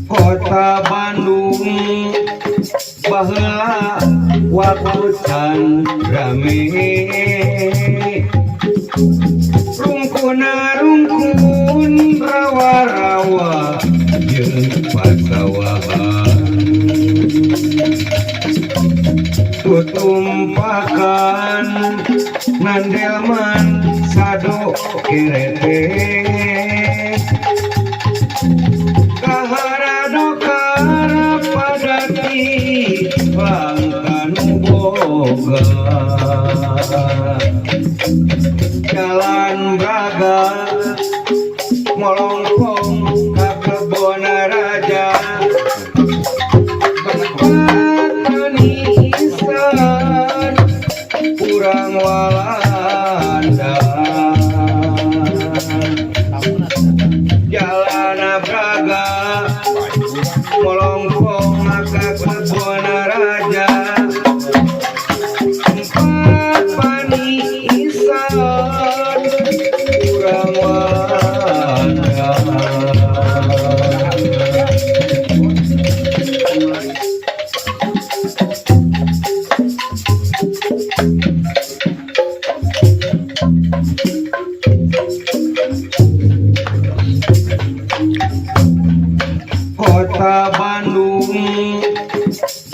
Kota Bandung baheula waktu can rame rungkun rawa-rawa jeung pasawahan tutumpakan nandelman sado kerete kaharadokara padati langkan boga jalan braga molongkong ka kebon raja petani isan urang Walanda jalan braga molongkong ka kebon raja petani isan urang Walanda Kota Bandung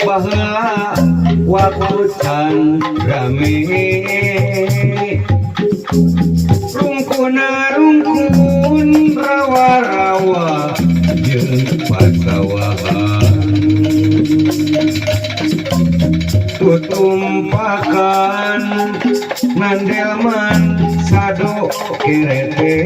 baheula waktu can rame rungkun rawa-rawa jeung pasawahan tutumpakan nandelman sado kerete